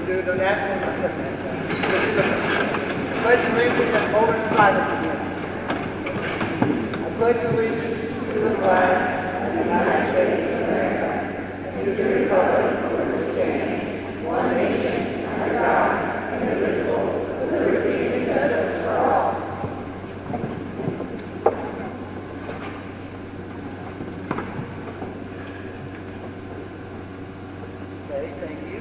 do the national anthem. We'll do the pledge of allegiance and moment of silence again. I pledge allegiance to the flag of the United States of America and to the republic for which it stands, one nation, under God, indivisible, with liberty and justice for all. Okay, thank you.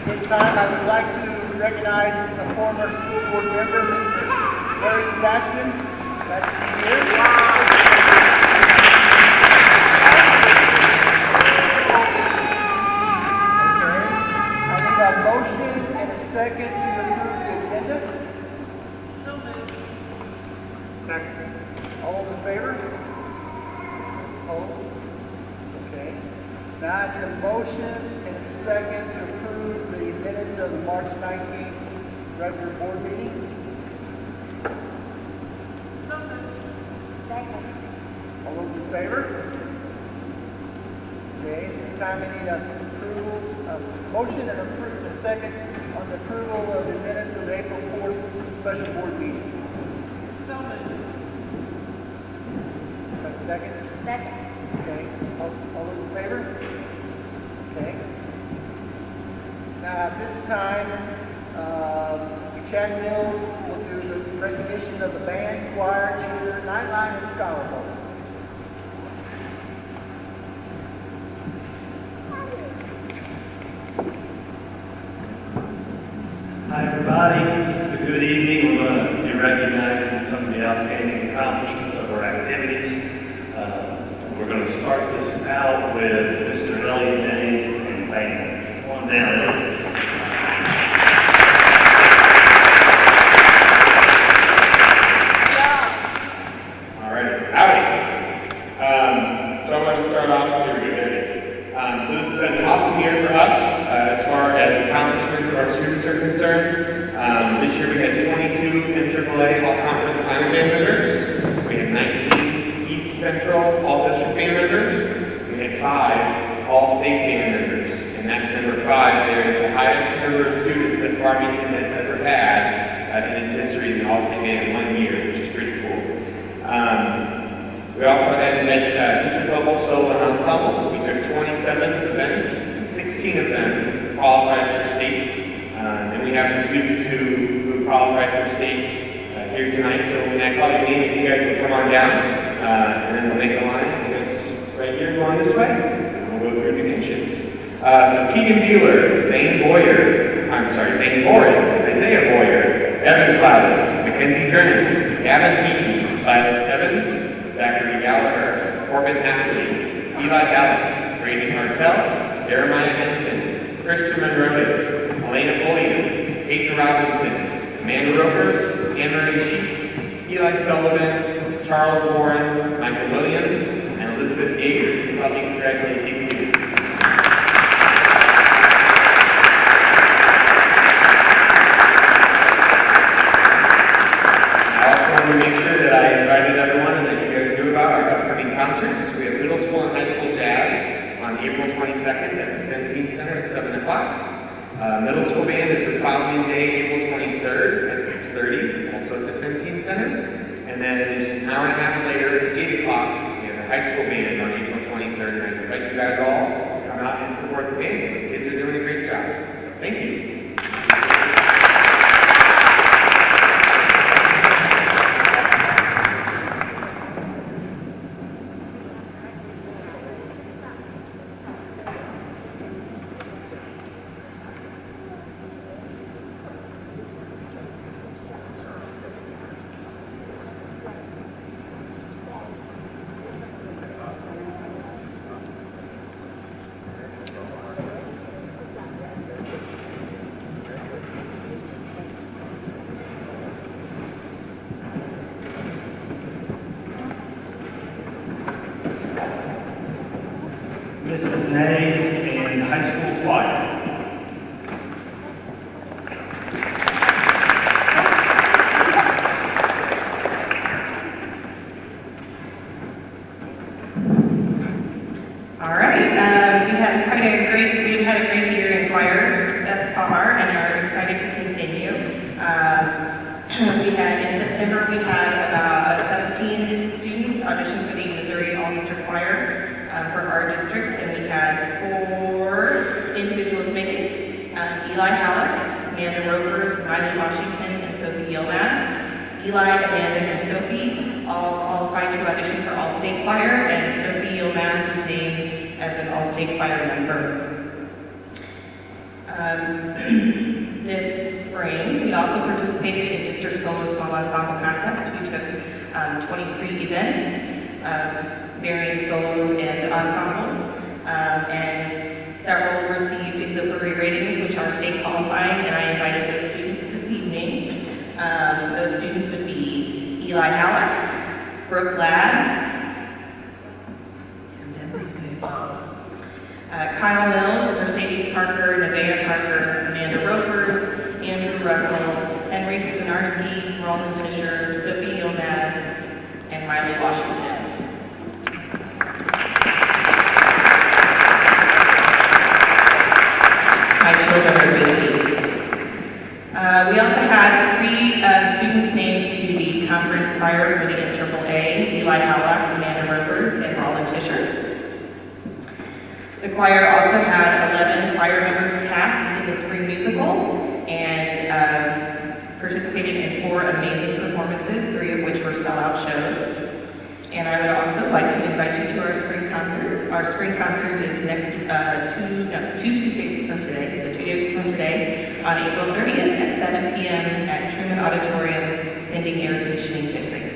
This time I would like to recognize a former school board member, Mr. Larry Sebastian. Glad to see you here. Okay. I need a motion and a second to approve the agenda. So moved. Second. All those in favor? Opposed? Okay. Now I need a motion and a second to approve the minutes of the March 19th regular board meeting. So moved. Second. All those in favor? Okay, this time I need a motion and a second on the approval of the minutes of the April 4th special board meeting. So moved. Second? Second. Okay. All those in favor? Okay. Now at this time, Mr. Chad Mills will do the recognition of the band, choir, cheer, nightline, and scholar bowl. Hi everybody, it's a good evening. We're going to be recognizing some of the outstanding accomplishments of our activities. We're going to start this out with Mr. Elliot Jennings and band. Come on down, Elliot. All right, howdy. So I'm going to start off, here we go, there it is. So this has been an awesome year for us as far as accomplishments of our students are concerned. This year we had 22 NAAA all-conference honor band members. We had 19 East Central all-district band members. We had 5 all-state band members. And that number 5 there is the highest number of students that Farmington has ever had in its history in the all-state band in 1 year, which is pretty cool. We also had district level solo and ensemble. We took 27 events, and 16 of them qualified for state. And we have the students who qualified for state here tonight. So when I call your name, if you guys will come on down, and then we'll make a line. Because right here, going this way, and we'll go through the nations. So Keegan Bueller, Zane Boyer, Isaiah Boyer, Evan Cloudis, Mackenzie Drennan, Gavin Eaton, Silas Evans, Zachary Gallagher, Corbin Athley, Eli Gallup, Brady Martell, Jeremiah Henson, Christian Monronis, Elena Pulliam, Peyton Robinson, Amanda Ropers, Anne-Marie Sheets, Eli Sullivan, Charles Warren, Michael Williams, and Elizabeth Yeager. Please help me congratulate these students. To make sure that I invited everyone and that you guys knew about our upcoming concerts. We have middle school and high school jazz on April 22nd at the Centene Center at 7 o'clock. Middle school band is the following day, April 23rd at 6:30, also at the Centene Center. And then just an hour and a half later at 8 o'clock, we have the high school band on April 23rd. And I invite you guys all to come out and support the band because the kids are doing a great job. So thank you. Mrs. Nays and high school choir. All right, we've had a great year in choir thus far and are excited to continue. In September, we had about 17 students audition for the Missouri All-District Choir for our district, and we had 4 individuals make it. Eli Halleck, Amanda Ropers, Miley Washington, and Sophie Yilmaz. Eli, Amanda, and Sophie all qualified to audition for All-State Choir, and Sophie Yilmaz was named as an All-State Choir member. This spring, we also participated in District Solo Small Ensemble Contest. We took 23 events, varying solos and ensembles, and several received exemplary ratings, which are state qualifying, and I invited those students this evening. Those students would be Eli Halleck, Brooke Ladd, Kyle Mills, Mercedes Parker, Nevaeh Parker, Amanda Ropers, Andrew Russell, Henry Stanarski, Roland Tischer, Sophie Yilmaz, and Miley Washington. My children are busy. We also had 3 students named to the conference choir for the NAAA, Eli Halleck, Amanda Ropers, and Roland Tischer. The choir also had 11 choir members cast in the spring musical and participated in 4 amazing performances, 3 of which were sellout shows. And I would also like to invite you to our spring concert. Our spring concert is next 2 Tuesdays from today, so 2 days from today, on April 30th at 7 p.m. at Truman Auditorium, pending air conditioning fixing.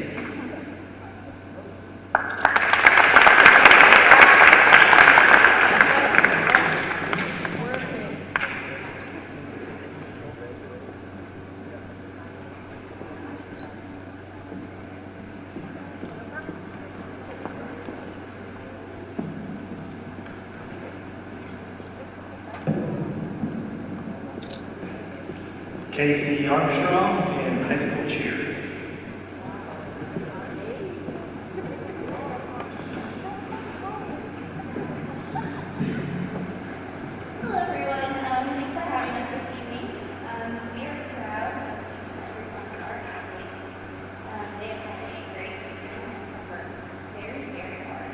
Casey Armstrong in high school cheer. Hello everyone, thanks for having us this evening. We are proud of each and every one of our athletes. They have had a great season and have worked very, very hard.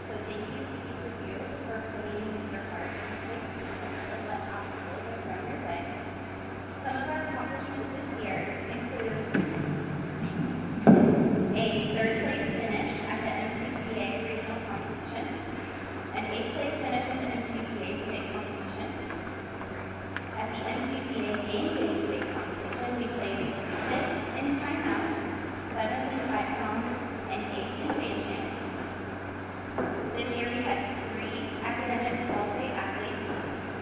So thank you to each of you for putting your heart into this season and let obstacles go from your way. Some of our accomplishments this year include a 3rd place finish at the NCCA regional competition, an 8th place finish at the NCCA state competition. At the NCCA game-based state competition, we placed 5th in timeout, 7th in fight song, and 8th in Beijing. This year we had 3 academic all-state athletes.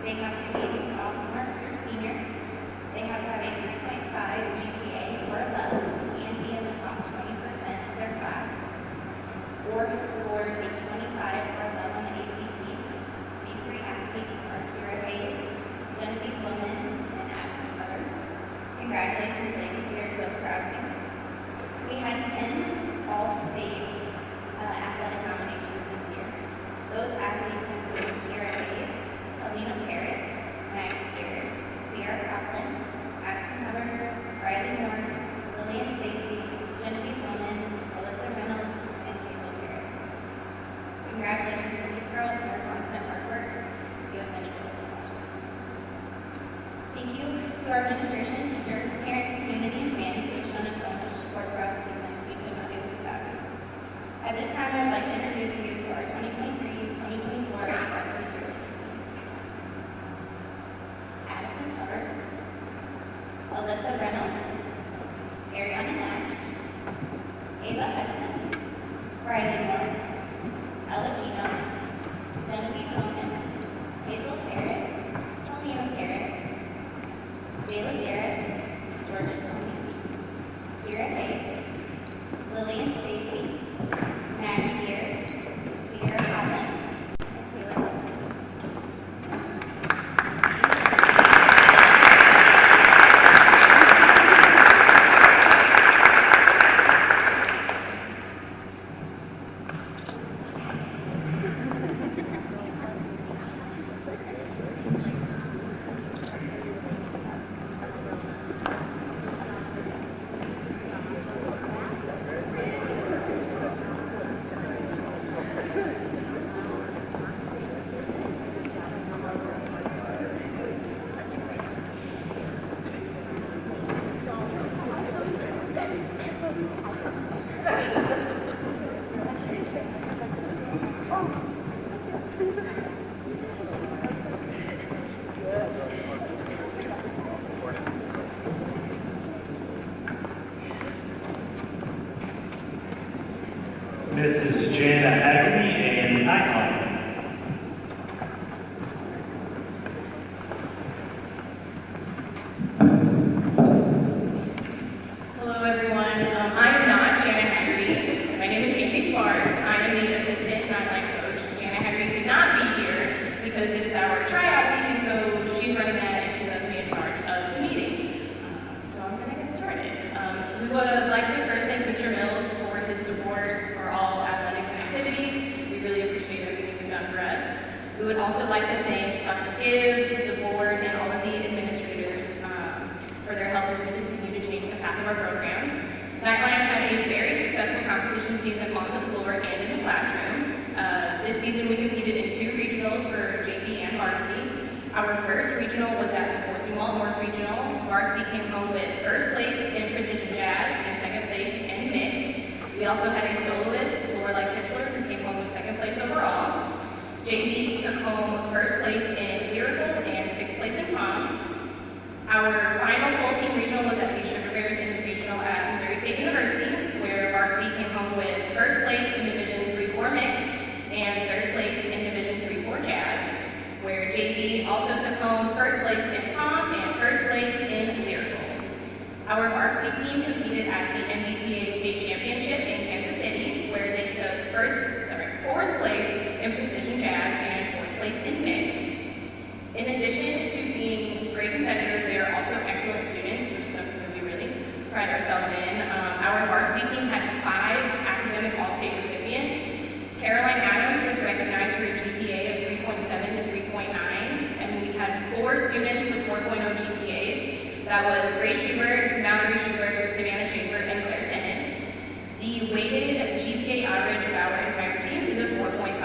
They have to be a sophomore or senior. They have to have a 3.5 GPA or above and be in the top 20% of their class, or have scored a 25 or above on the ACC. These 3 athletes are Kira Hayes, Genevieve Bowman, and Addison Hubbard. Congratulations, ladies, we are so proud of you. We had 10 all-state athletic nominations this year. Those athletes include Kira Hayes, Alina Parrott, Maggie Garrett, Sierra Kaplan, Addison Hubbard, Riley Moore, Lillian Stacy, Genevieve Bowman, Alyssa Reynolds, and Hazel Garrett. Congratulations to these girls for their constant hard work. You have many people to watch this. Thank you to our administration, teachers, parents, community, and fans who have shown us so much support throughout the season. We could not do this without you. At this time, I would like to introduce you to our 2023-2024 varsity cheerleading team. Addison Hubbard, Alyssa Reynolds, Ariana Nash, Ava Hudson, Riley Moore, Ella Gino, Genevieve Bowman, Hazel Parrott, Alina Parrott, Jayla Jarrett, Georgia Tony, Kira Hayes, Lillian Stacy, Maggie Garrett, Sierra Collins, and Taylor Wilson. Mrs. Jana Haggerty and Nightline. Hello, everyone. I am not Jana Haggerty. My name is Amy Sparks. I am the assistant nightline coach. Jana Haggerty could not be here because it is our tryout week, and so she's running that, and she left me in charge of the meeting. So I'm going to get started. We would like to first thank Mr. Mills for his support for all athletics and activities. We really appreciate everything you've done for us. We would also like to thank Dr. Gibbs, the board, and all of the administrators for their help as we continue to change the path of our program. Nightline had a very successful competition season on the floor and in the classroom. This season we competed in 2 regionals for JV and varsity. Our first regional was at the Fort Zumwalt North Regional. Varsity came home with first place in precision jazz and second place in mix. We also had a soloist, Lorelai Kistler, who came home with second place overall. JV took home first place in lyrical and 6th place in prom. Our final full team regional was at the Sugar Bears Invitational at Missouri State University, where varsity came home with first place in Division 3-4 mix and third place in Division 3-4 jazz, where JV also took home first place in prom and first place in lyrical. Our varsity team competed at the MBTA State Championship in Kansas City, where they took fourth place in precision jazz and fourth place in mix. In addition to being great competitors, they are also excellent students, which is something that we really pride ourselves in. Our varsity team had 5 academic all-state recipients. Caroline Adams was recognized for a GPA of 3.7 to 3.9, and we had 4 students with 4.0 GPAs. That was Grace Schubert, Mallory Schubert, Savannah Schaefer, and Claire Tennant. The weighted GPA average of our entire team is a 4.59.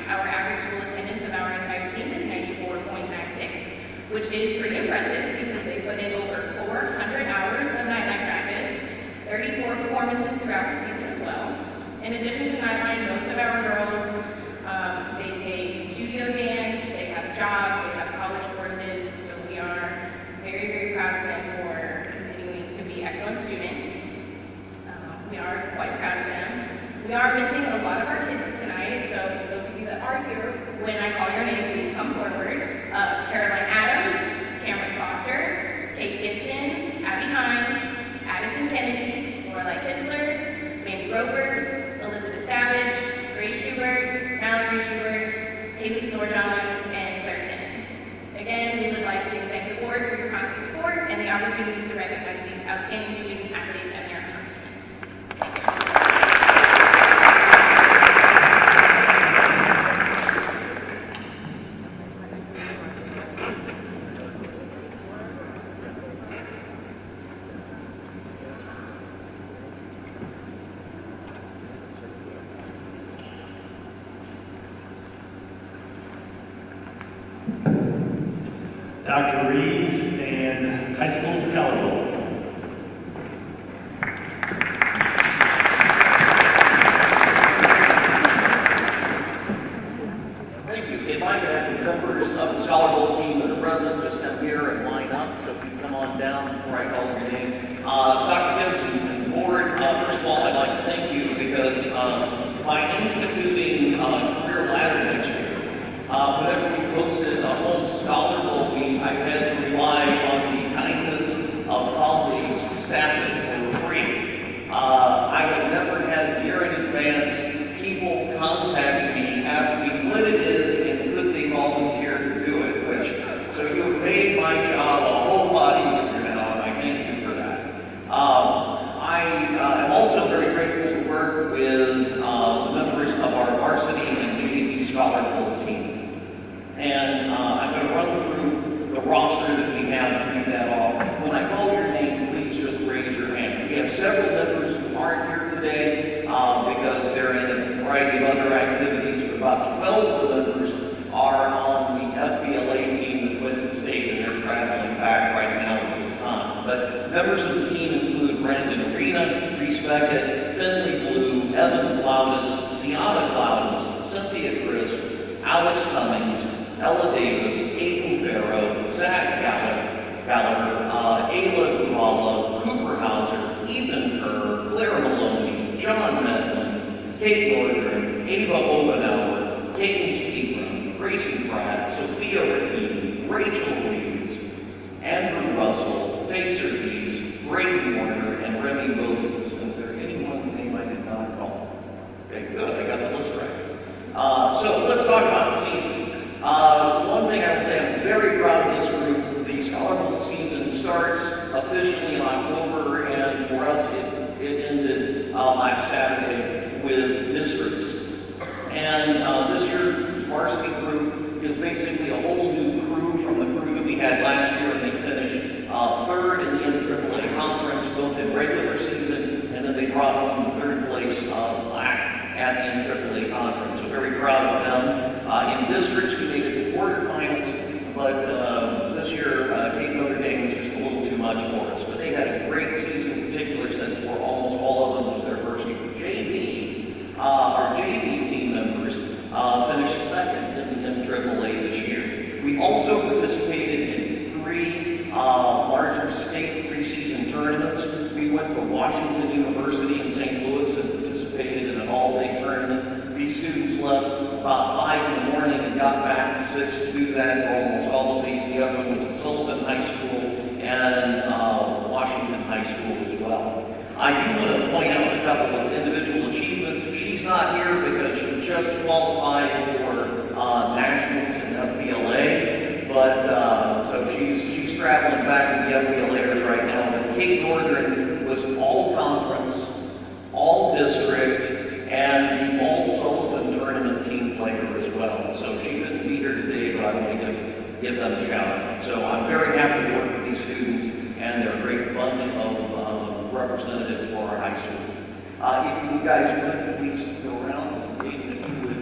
Our average school attendance of our entire team is 94.96, which is pretty impressive because they put in over 400 hours of nightline practice, 34 performances throughout the season as well. In addition to nightline, most of our girls, they take studio dance, they have jobs, they have college courses, so we are very, very proud of them for continuing to be excellent students. We are quite proud of them. We are missing a lot of our kids tonight, so for those of you that are here, when I call your name, please come forward. Caroline Adams, Cameron Foster, Kate Gibson, Abby Hines, Addison Kennedy, Lorelai Kistler, Mandy Ropers, Elizabeth Savage, Grace Schubert, Mallory Schubert, Haley Storjohn, and Claire Tennant. Again, we would like to thank the board for your constant support and the opportunity to recognize these outstanding student athletes at their accomplishments. Thank you. Dr. Reeves and High School Scholar. Thank you. If I could have the members of the Scholar Bowl team that are present just come here and line up, so if you come on down before I call your name. Dr. Gibbs and the board, first of all, I'd like to thank you because by instituting career ladder next year, whenever we hosted a home Scholar Bowl week, I've had to rely on the kindness of colleagues who staffed it for free. I have never had a year in advance people contact me, ask me what it is and could they volunteer to do it, so you have made my job a whole lot easier now, and I thank you for that. I am also very grateful to work with the members of our varsity and JV Scholar Bowl team. And I'm going to run through the roster that we have and read that off. When I call your name, please just raise your hand. We have several members who aren't here today because they're in a variety of other activities. But about 12 of the members are on the FBLA team that went to state, and they're traveling back right now at this time. But members of the team include Brandon Arena, Reese Beckett, Finley Blue, Evan Cloudis, Sienna Cloudis, Cynthia Crisp, Alex Cummings, Ella Davis, Aiden Farrow, Zach Gallagher, Ayla Gumala, Cooper Hauser, Ethan Kerr, Claire Maloney, John Medlin, Kate Northern, Ava Obenauer, Cadence Pegram, Grayson Pratt, Sophia Rattini, Rachel Reeves, Andrew Russell, Pacer Keys, Brady Warner, and Remy Williams. Is there anyone's name I did not call? Okay, good, I got the list right. So let's talk about the season. One thing I would say, I'm very proud of this group. The Scholar Bowl season starts officially in October, and for us, it ended last Saturday with districts. And this year's varsity group is basically a whole new crew from the crew that we had last year, and they finished third in the NAAA conference, both in regular season, and then they brought home the third place at the NAAA conference. So very proud of them. In districts, we made it to quarterfinals, but this year, Cape Notre Dame was just a little too much for us. But they had a great season, in particular, since for almost all of them was their first year. Our JV team members finished second in the NAAA this year. We also participated in 3 larger state preseason tournaments. We went to Washington University in St. Louis and participated in an all-day tournament. These students left about 5 in the morning and got back at 6 to do that for almost all of these. The other one was at Sullivan High School and Washington High School as well. I do want to point out a couple of individual achievements. She's not here because she just qualified for nationals in FBLA, but so she's traveling back with the FBLAers right now. But Kate Northern was all conference, all district, and the all Sullivan tournament team player as well. So she didn't be here today, but I want to give them a shout out. So I'm very happy to work with these students, and they're a great bunch of representatives for our high school. If you guys would please go around and if you would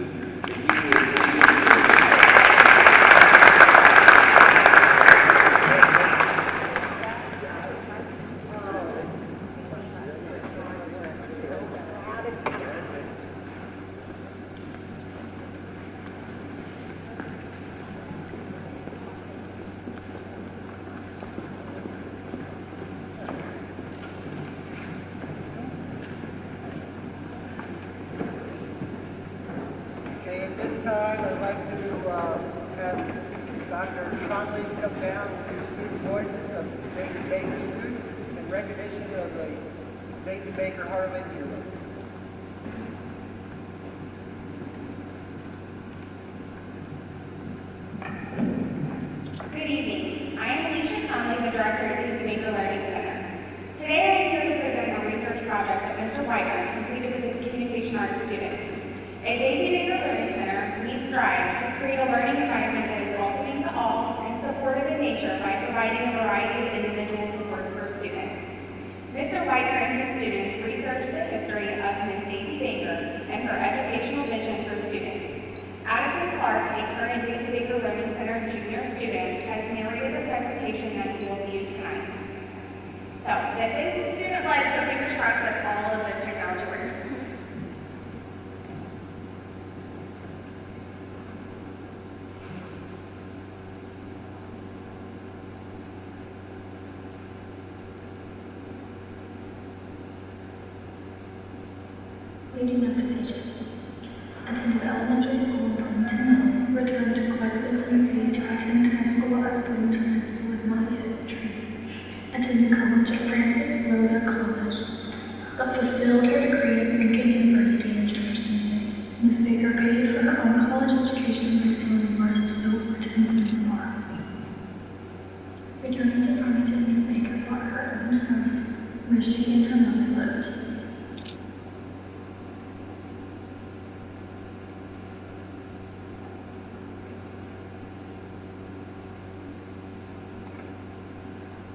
I'd like to have Dr. Conley come down and do student voices of Daisy Baker students in recognition of the Daisy Baker Harlan Hero. Good evening. I am Alicia Conley, the director at Daisy Baker Learning Center. Today I am here to present a research project that Mr. Weicker completed with his communication arts students. At Daisy Baker Learning Center, we strive to create a learning environment that is welcoming to all and supportive in nature by providing a variety of individual supports for students. Mr. Weicker and his students researched the history of Ms. Daisy Baker and her educational vision for students. Addison Clark, a current Daisy Baker Learning Center junior student, has narrated the presentation that you will view tonight. So, this is student-led, so fingers crossed that all of the technology works. Leading up to teaching. Attended elementary school in Farmington Middle, returned to Clarksville, Tennessee to attend high school as Farmington High School was not yet trained. Attended college at Francis Rhoda College, but fulfilled her degree at Lincoln University in Jefferson City. Ms. Baker paid for her own college education by selling bars of soap for 10 cents a bar. Returning to Farmington, Ms. Baker bought her own house, where she and her mother lived.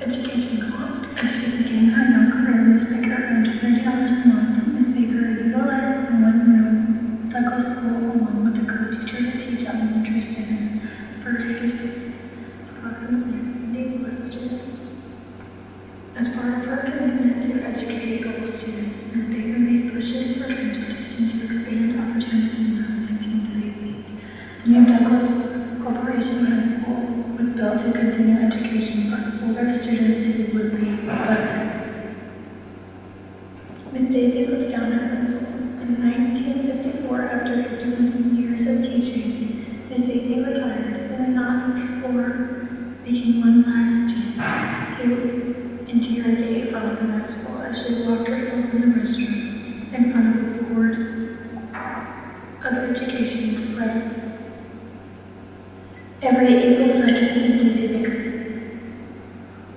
Education clocked. As she began her young career, Ms. Baker earned $30 a month. Ms. Baker utilized the one-room Douglas School along with a co-teacher to teach elementary students first through approximately 70 plus students. As part of her commitment to educate all students, Ms. Baker made pushes for transportation to expand opportunities in her 1930s. to continue education for older students who would be busted. Miss Daisy puts down her pencil. In 1954, after 51 years of teaching, Miss Daisy retires, but not before making one last chance to interrogate Veronica Maxwell as she locked herself in the restroom in front of the Board of Education to pray. Every April 2nd, Miss Daisy Baker.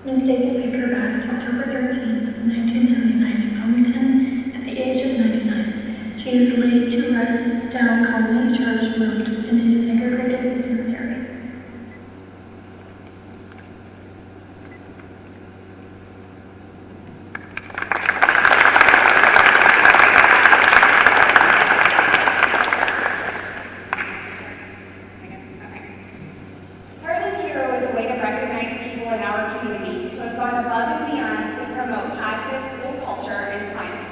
Miss Daisy Baker passed October 13th, 1979 in Farmington at the age of 99. She is laid to rest down Colony Church Road in his segregated cemetery. Heartland Hero is a way to recognize people in our community who have gone above and beyond to promote positive school culture and climate.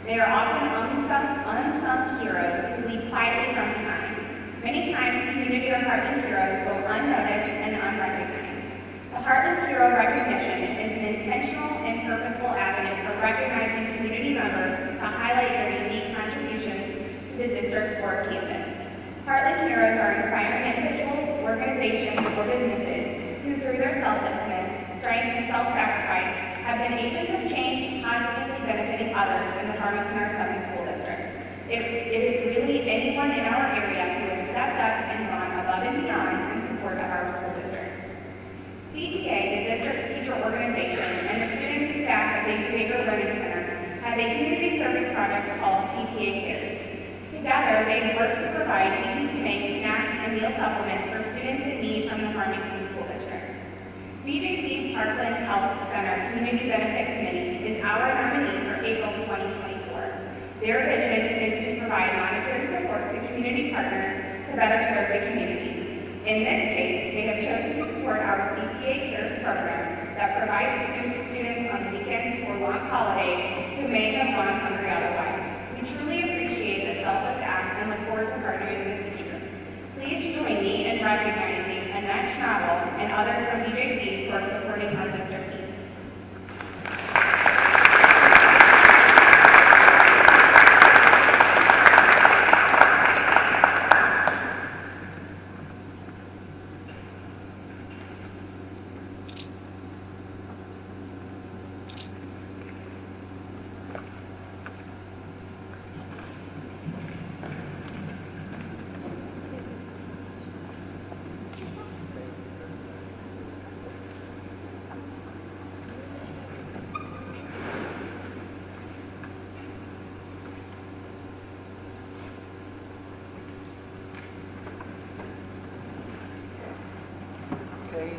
They are often unsung heroes who lead quietly from behind. Many times, community or Heartland heroes go unnoticed and unrecognized. The Heartland Hero recognition is an intentional and purposeful avenue for recognizing community members to highlight their unique contributions to the district or campus. Heartland Heroes are inspiring individuals, organizations, or businesses who, through their selflessness, strength, and self-sacrifice, have been agents of change, positively benefiting others in the Farmington R7 School District. It is really anyone in our area who has stepped up and gone above and beyond in support of our school district. CTA, the district's teacher organization, and the students and staff of Daisy Baker Learning Center have a community service project called CTA Cares. Together, they work to provide easy-to-make snacks and meal supplements for students in need from the Farmington School District. BJC Parkland Health Center Community Benefit Committee is our nominee for April 2024. Their vision is to provide monetary support to community partners to better serve the community. In this case, they have chosen to support our CTA Cares program that provides food to students on weekends or long holidays who may have gone hungry otherwise. We truly appreciate this selfless act and look forward to partnering in the future. Please join me in recognizing Annette Schnabel and others from BJC for supporting our district needs. Okay,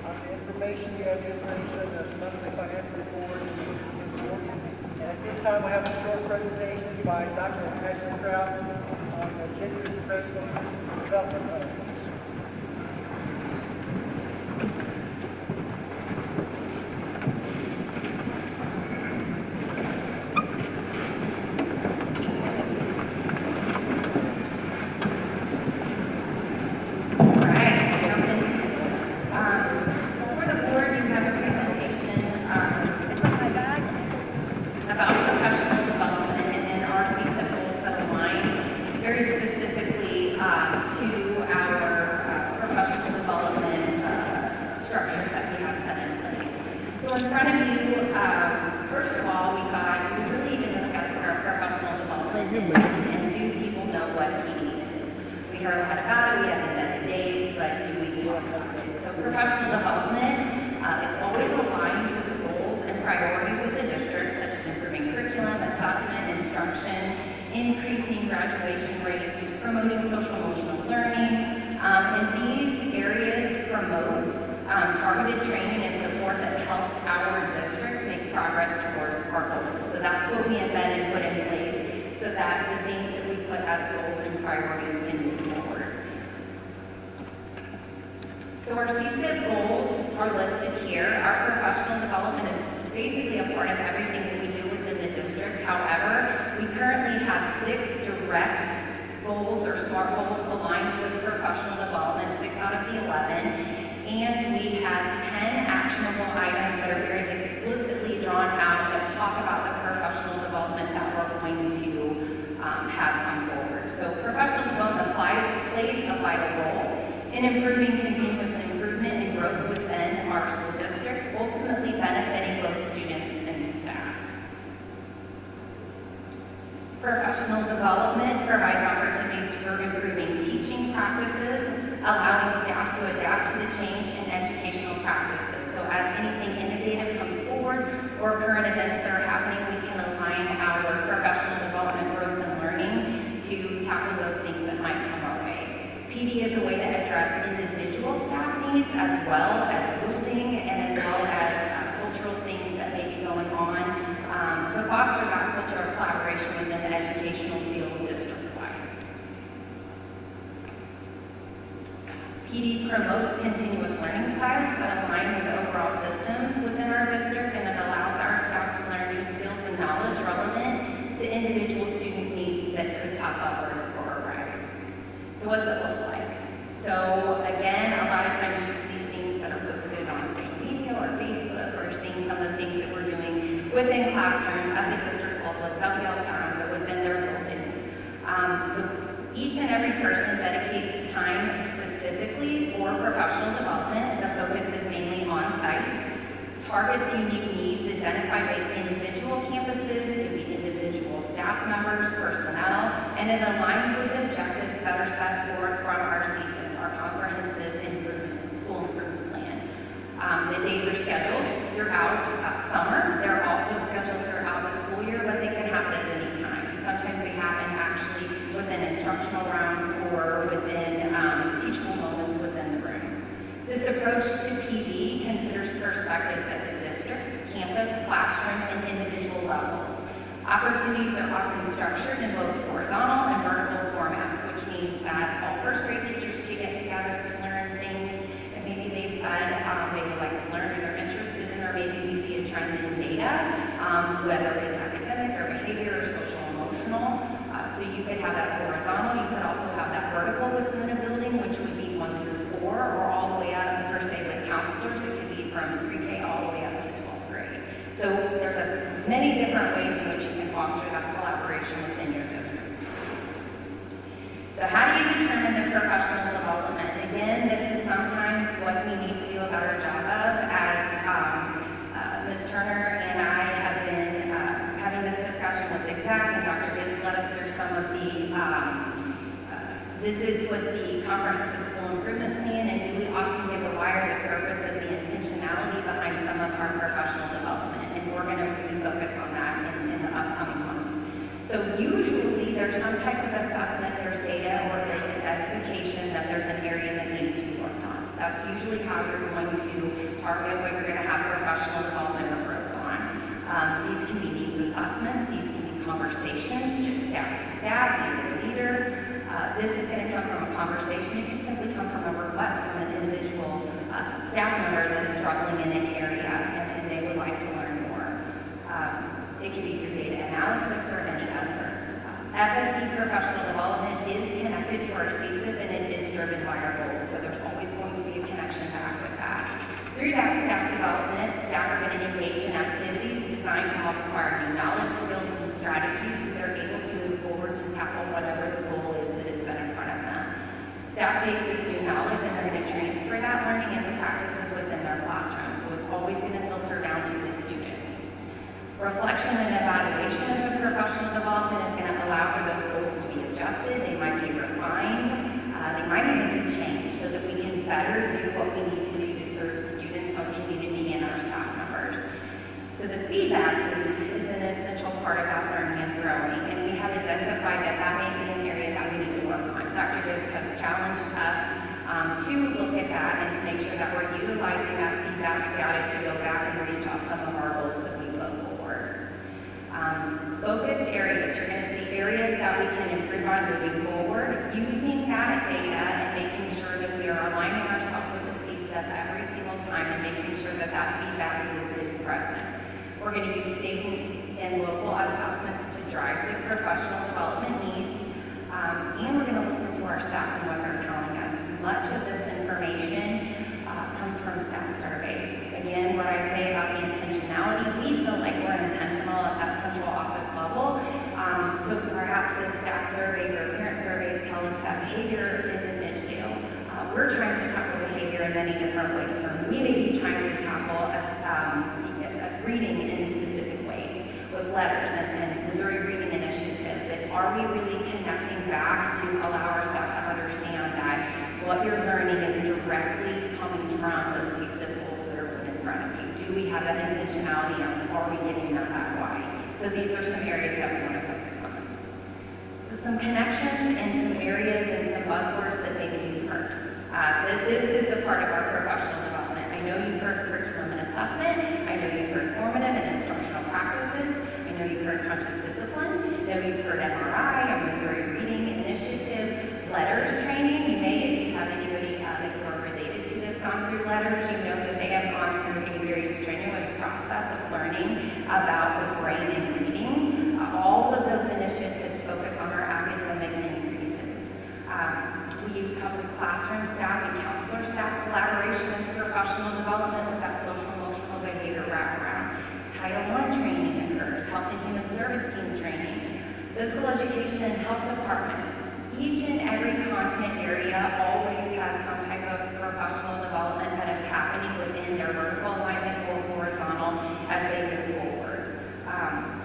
on the information, you have the information of the monthly financial report, and at this time, we have a short presentation by Dr. Ashley Kraus on the district professional development plan. Before the board, you have a presentation about professional development and RC goals that align very specifically to our professional development structures that we have set in place. So in front of you, first of all, we really even discussed what our professional development is, and do people know what PD is? We heard a lot about it, we have invented days, but do we talk about it? So professional development, it's always aligned with the goals and priorities of the district, such as improving curriculum, assessment, instruction, increasing graduation rates, promoting social emotional learning, and these areas promote targeted training and support that helps our district make progress towards our goals. So that's what we embed and put in place so that the things that we put as goals and priorities can move forward. So our CSIP goals are listed here. Our professional development is basically a part of everything that we do within the district. However, we currently have 6 direct goals or SMART goals aligned with professional development, 6 out of the 11. And we plays a vital role in improving continuous improvement and growth within our school district, ultimately benefiting both students and staff. Professional development provides opportunities for improving teaching practices, allowing staff to adapt to the change in educational practices. So as anything innovative comes forward or current events that are happening, we can align our professional development, growth, and learning to tackle those things that might come our way. PD is a way to address individual staff needs as well as building and as well as cultural things that may be going on to foster that culture of collaboration within the educational field district-wide. PD promotes continuous learning styles that align with overall systems within our district, and it allows our staff to learn new skills and knowledge relevant to individual student needs that could pop up or arise. So what's it look like? So again, a lot of times you see things that are posted on social media or Facebook, or seeing some of the things that we're doing within classrooms at the district level, at WL Times, or within their buildings. So each and every person dedicates time specifically for professional development. The focus is mainly on-site, targets unique needs identified by individual campuses, could be individual staff members, personnel, and it aligns with objectives that are set forth from our CSIP, our Comprehensive School Improvement Plan. The days are scheduled throughout summer. They're also scheduled throughout the school year, but they can happen at any time. Sometimes they happen actually within instructional rounds or within teachable moments within the room. This approach to PD considers perspectives at the district, campus, classroom, and individual levels. Opportunities are often structured in both horizontal and vertical formats, which means that all first grade teachers can get together to learn things that maybe they've said they would like to learn or they're interested in, or maybe we see a trend in data, whether it's academic or behavior or social emotional. So you could have that horizontal, you could also have that vertical within a building, which would be 1 through 4, or all the way up, per se, like counselors, it could be from pre-K all the way up to 12th grade. So there's many different ways in which you can foster that collaboration within your district. So how do you determine the professional development? Again, this is sometimes what we need to do a better job of, as Ms. Turner and I have been having this discussion with Exact, and Dr. Gibbs led us through some of the visits with the Comprehensive School Improvement Plan, and do we often give a wire the purpose of the intentionality behind some of our professional development, and we're going to really focus on that in the upcoming months. So usually there's some type of assessment, there's data, or there's identification that there's an area that needs to be worked on. That's usually how you're going to target what you're going to have professional development or growth on. These can be needs assessments, these can be conversations, just staff to staff, leader to leader. This is going to come from a conversation. It can simply come from a request from an individual staff member that is struggling in an area and they would like to learn more. It can be through data analysis or any other. FSD professional development is connected to our CSIP, and it is driven by our goals, so there's always going to be a connection back with that. Through that staff development, staff are going to engage in activities designed to help acquire new knowledge, skills, and strategies so they're able to move forward to tackle whatever the goal is that is set in front of them. Staff take this new knowledge and they're going to transfer that learning into practices within their classroom, so it's always going to filter down to the students. Reflection and evaluation of the professional development is going to allow for those goals to be adjusted. They might be refined. They might even be changed so that we can better do what we need to do to serve students, our community, and our staff members. So the feedback loop is an essential part of that learning and growing, and we have identified that that may be an area that we need to work on. Dr. Gibbs has challenged us to look at that and to make sure that we're utilizing that feedback data to go back and readjust some of our goals that we put forward. Focused areas, you're going to see areas that we can improve on moving forward, using that data and making sure that we are aligning ourselves with the CSIP every single time and making sure that that feedback loop is present. We're going to use state and local assessments to drive the professional development needs, and we're going to listen to our staff and what they're telling us. Much of this information comes from staff surveys. Again, what I say about the intentionality, we feel like we're intentional at that central office level. So perhaps if staff surveys or parent surveys tell us that behavior is many different ways, or we may be trying to tackle reading in specific ways with letters and Missouri Reading Initiative, but are we really connecting back to allow our staff to understand that what you're learning is directly coming from those symbols that are put in front of you? Do we have that intentionality, and are we getting that why? So these are some areas that we want to focus on. So some connections and some areas and some buzzwords that maybe you've heard. This is a part of our professional development. I know you've heard curriculum and assessment. I know you've heard formative and instructional practices. I know you've heard conscious discipline. I know you've heard MRI, or Missouri Reading Initiative, letters training. You may, if you have anybody that you are related to that's gone through letters, you know that they have gone through a very strenuous process of learning about the brain and reading. All of those initiatives focus on our academic increases. We use Compass Classroom staff and counselor staff collaboration as professional development with that social emotional behavior wraparound. Title I training occurs, health and human service team training, physical education, health departments. Each and every content area always has some type of professional development that is happening within their vertical alignment or horizontal as they move forward.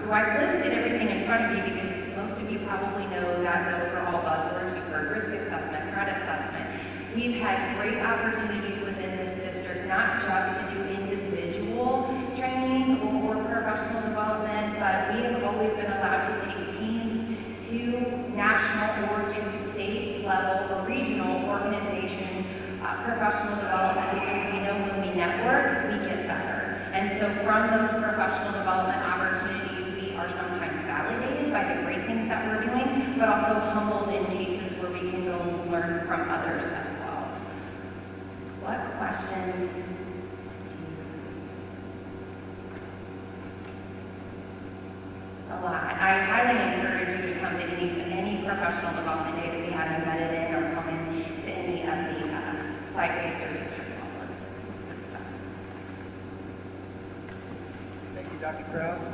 So I've listed everything in front of you because most of you probably know that those are all buzzwords. You've heard risk assessment, threat assessment. We've had great opportunities within this district, not just to do individual trainings or professional development, but we have always been allowed to take teams to national or to state level or regional organization professional development, because we know when we network, we get better. And so from those professional development opportunities, we are sometimes validated by the great things that we're doing, but also humbled in cases where we can go learn from others as well. What questions? A lot. I highly encourage you to come to any professional development day that we have embedded in, or come in to any of the site-based or district outlets. Thank you, Dr. Krause.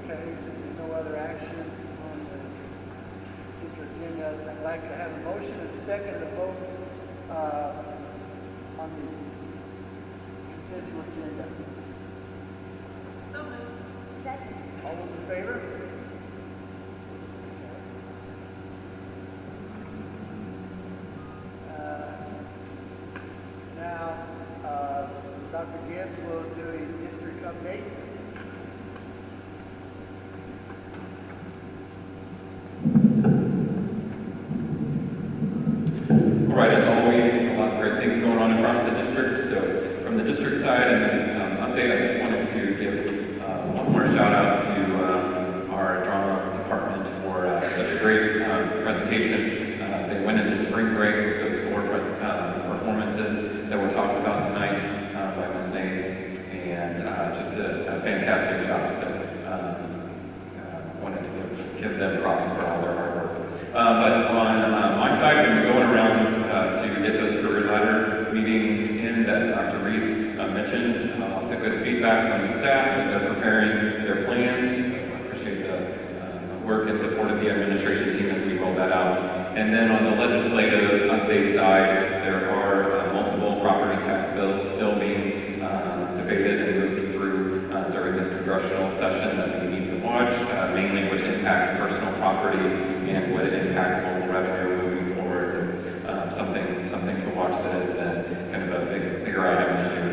Okay, since there's no other action on the consent agenda, I'd like to have a motion and a second to vote on the consent agenda. So moved. Second. All those in favor? Now, Dr. Gibbs will do his district update. All right, as always, a lot of great things going on across the district. So from the district side and update, I just wanted to give one more shout out to our drama department for such a great presentation. They went into spring break with those 4 performances that were talked about tonight by Ms. Nays, and just a fantastic job. So wanted to give them props for all their hard work. But on my side, we've been going around to get those career ladder meetings in that Dr. Reeves mentioned. Lots of good feedback from the staff as they're preparing their plans. I appreciate the work and support of the administration team as we roll that out. And then on the legislative update side, there are multiple property tax bills still being debated and moved through during this congressional session that we need to watch. Mainly would impact personal property and would impact local revenue moving forward. So something to watch that has been kind of a bigger item this year.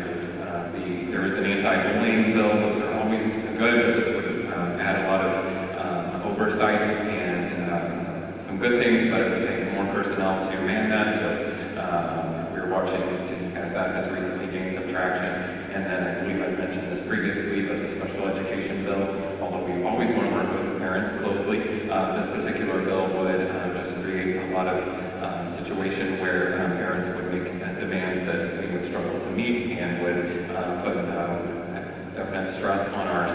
There is an anti-bullying bill. Those are always good, but this would add a lot of oversight and some good things, but it would take more personnel to man that. So we're watching as that has recently gained some traction. And then I believe I mentioned this previously, but the special education bill, although we always want to work with parents closely, this particular bill would just create a lot of situation where parents would make demands that we would struggle to meet and would put definite stress on our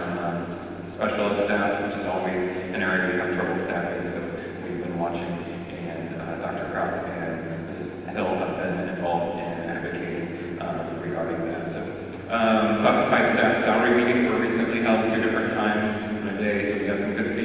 special ed staff, which is always an area we have trouble staffing. So we've been watching, and Dr. Krause and Mrs. Hill have been involved in advocating regarding that. So classified staff salary meetings were recently held 2 different times in a day, so we got some good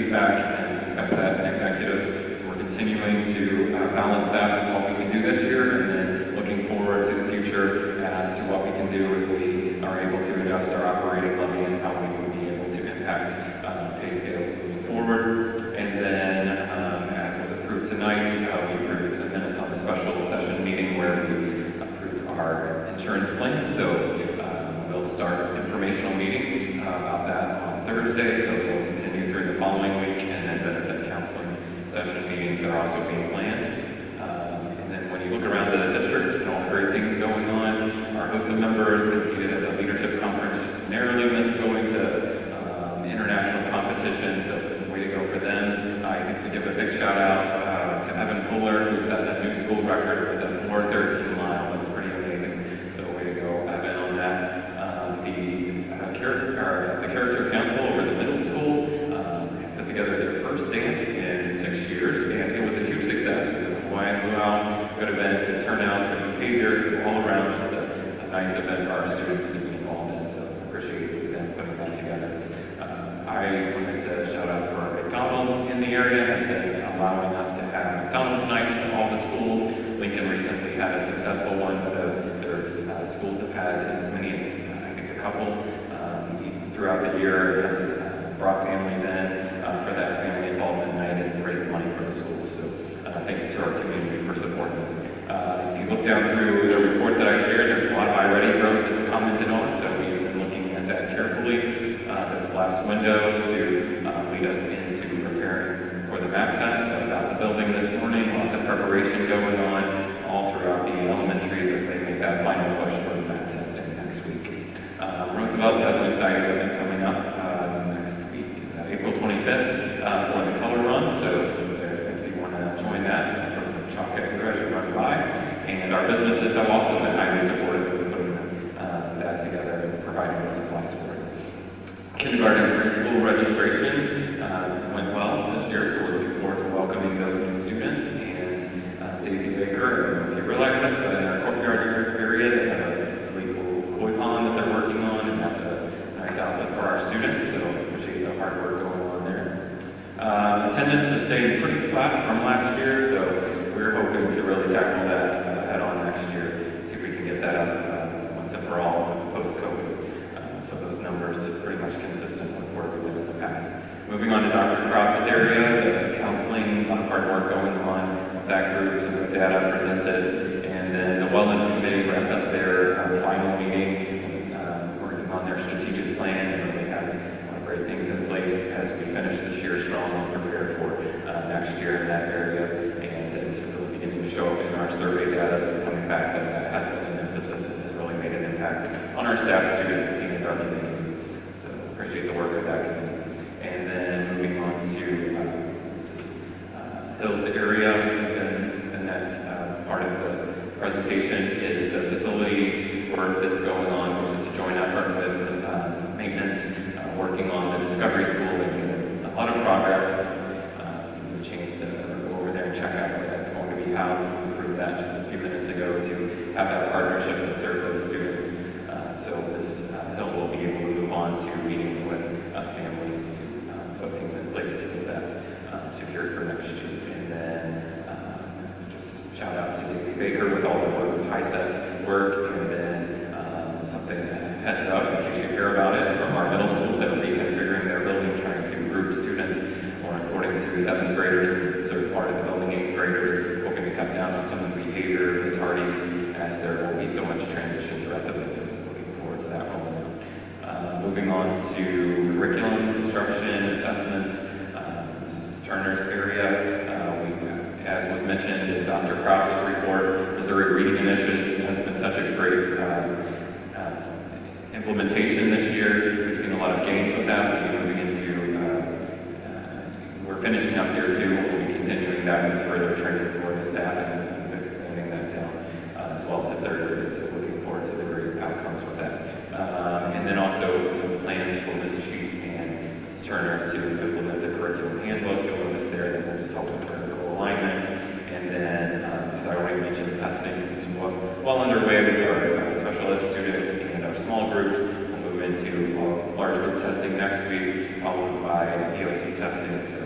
insurance plan. So we'll start informational meetings about that on Thursday. Those will continue through the following week, and then benefit counseling session meetings are also being planned. And then when you look around the district and all the great things going on, our HOSA members competed at the leadership conference, just narrowly missed going to international competition, so way to go for them. I have to give a big shout out to Evan Fuller, who set a new school record with a 4:13 mile. That's pretty amazing. So way to go, Evan, on that. The Character Council over the middle school put together their first dance in 6 years, and it was a huge success. It was a Hawaiian luau, good event, good turnout, good behaviors, all around just a nice event for our students to be involved in. So appreciate them putting that together. I wanted to shout out for McDonald's in the area has been allowing us to have McDonald's nights for all the schools. Lincoln recently had a successful one, but their schools have had as many as I think a couple throughout the year. Has brought families in for that family involvement night and raised money for the schools. So thanks to our community for supporting us. If you look down through the report that I shared, there's a lot of iReady growth that's commented on, so we've been looking at that carefully this last window to lead us into preparing for the MAP test. I was out in the building this morning, lots of preparation going on all throughout the elementaries as they make that final push for the MAP testing next week. Roosevelt has an exciting event coming up next week, April 25th, for the color run. So if you want to join that, throw some chalk everywhere as you run by. And our businesses have also been highly supportive of putting that together and providing the supplies for it. Kindergarten and preschool registration went well this year, so we're looking forward to welcoming those new students. And Daisy Baker, I don't know if you realize this, but in our courtyard area, they have a really cool koi pond that they're working on, and that's a nice outlet for our students, so appreciate the hard work going on there. Attendance has stayed pretty flat from last year, so we're hoping to really tackle that head on next year, see if we can get that up once and for all post-COVID. So those numbers are pretty much consistent with where we've been in the past. Moving on to Dr. Cross's area, the counseling, a lot of hard work going on with that group, some good data presented, and then the Wellness Committee wrapped up their final meeting, working on their strategic plan, and really had great things in place as we finish this year strong and prepare for next year in that area. And it's really beginning to show up in our survey data that's coming back that has been an emphasis and has really made an impact on our staff, students, and our community. So appreciate the work of that committee. And then moving on to Hills area, and that part of the presentation is the facilities work that's going on, which is a joint effort with maintenance, working on the Discovery School, and a lot of progress. The chance to go over there and check out where that's going to be housed. We proved that just a few minutes ago to have that partnership and serve those students. So this Hill will be able to move on to meeting with families to put things in place to get that secured for next year. And then just shout out to Daisy Baker with all the work with HiSET work, and then something heads up in case you hear about it from our middle school that will be configuring their building, trying to group students more according to 7th graders and certain part of the building 8th graders, hoping to cut down on some of the behavior, the tardies, as there will be so much transition throughout the building. So looking forward to that rolling out. Moving on to curriculum, instruction, assessment, Mrs. Turner's area. As was mentioned in Dr. Krause's report, Missouri Reading Initiative has been such a great implementation this year. We've seen a lot of gains with that. We'll be moving into, we're finishing up year 2. We'll be continuing that with further training for the staff and expanding that down as well to 3rd grade. So looking forward to the great outcomes with that. And then also plans for Mrs. Sheets and Mrs. Turner to implement the curriculum handbook. You'll notice there that we're just helping critical alignment. And then, as I already mentioned, testing is well underway with our special ed students and our small groups. We'll move into large group testing next week, followed by EOC testing. So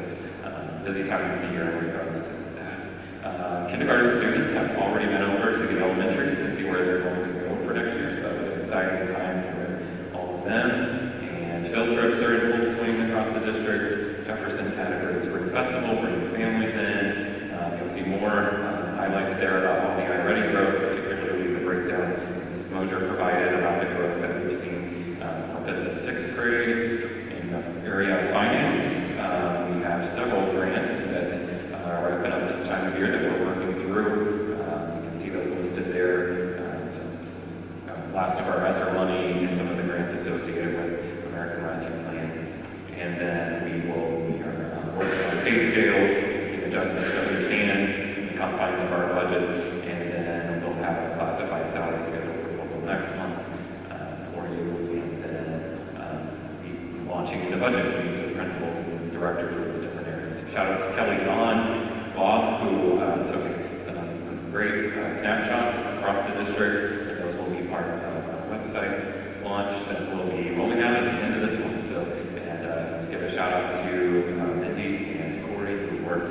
busy time of the year in regards to that. Kindergarten students have already been over to the elementaries to see where they're going to go for next year. So that was an exciting time for all of them. And field trips are in full swing across the district. Jefferson had a great spring festival, bringing families in. You'll see more highlights there about all the iReady growth, particularly the breakdown in Mosier pay scales, making adjustments that we can in the confines of our budget, and then we'll have a classified salary schedule proposal next month for you, and then be launching into budget meetings with principals and directors of the different areas. Shout out to Kelly Vaughn, Bob, who took some great snapshots across the district, and those will be part of a website launch that will be rolling out at the end of this month. So, and to give a shout out to Mindy and Corey, who worked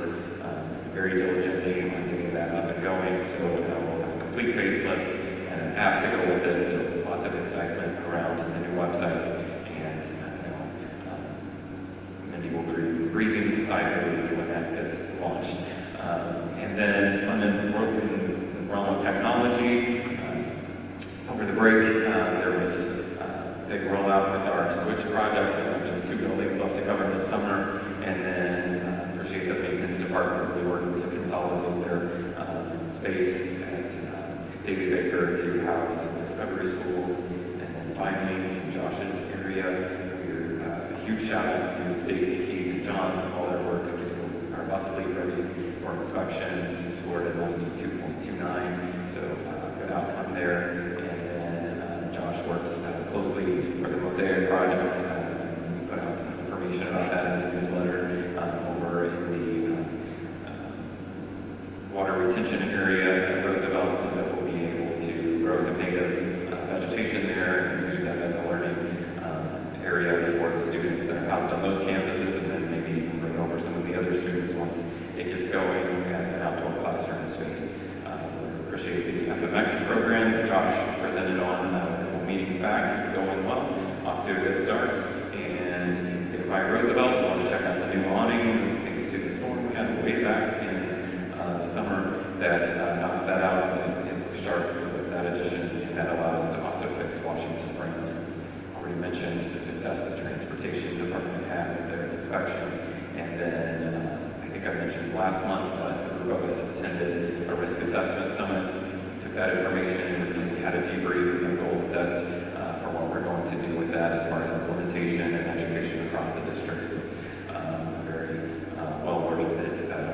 very diligently on getting that up and going. So we'll have a complete facelift and an app to go with it. So lots of excitement around the new website, and Mindy will be breathing inside her when that gets launched. And then on the realm of technology, over the break, there was a big rollout with our Switch project. Just 2 buildings left to cover this summer. And then appreciate the maintenance department really working to consolidate their space at Daisy Baker to house Discovery Schools. And then finally, in Josh's area, a huge shout out to Stacy, Keith, and John for all their work of getting our bus fleet ready for inspections. Scored at 92.29, so good outcome there. Josh works closely for the Mosaic project. We put out some information about that in the newsletter over in the water retention area at Roosevelt, so that we'll be able to grow some native vegetation there and use that as a learning area for the students that are housed on those campuses, and then maybe even bring over some of the other students once it gets going as an outdoor classroom space. Appreciate the FMX program that Josh presented on meetings back. It's going well, off to a good start. And if by Roosevelt, want to check out the new awning, thanks to the storm we had way back in the summer that knocked that out and looked sharp with that addition, and that allowed us to also fix Washington Franklin. Already mentioned the success the transportation department had with their inspection. And then I think I mentioned last month that a group of us attended a risk assessment summit. Took that information and we had a debrief and goals set for what we're going to do with that as far as implementation and education across the district. So very well worth it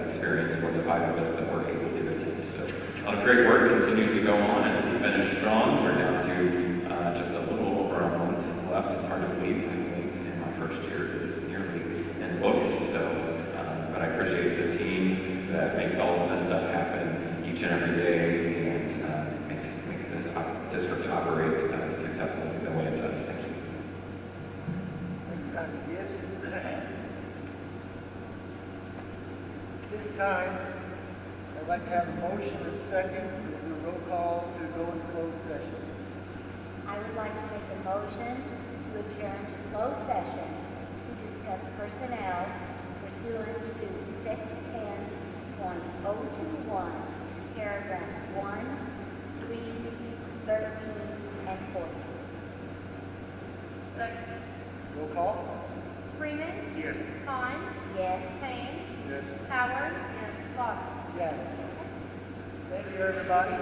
experience for the 5 of us that were able to attend. So a lot of great work continues to go on and to be finished strong. We're down to just a little over a month left. It's hard to believe. And my first year is nearly in the books. So, but I appreciate the team that makes all of this stuff happen each and every day. Makes this district operate successfully the way it does. Thank you. Thank you, Dr. Gibbs. This time, I'd like to have a motion and second to do a roll call to go into closed session. I would like to make a motion to adjourn to closed session to discuss personnel pursuant to 610.021, paragraphs 1, 3, 13, and 14. Second. Roll call? Freeman. Yes. Kahn. Yes. Payne. Yes. Howard. Yes. Clark. Yes. Thank you, everybody.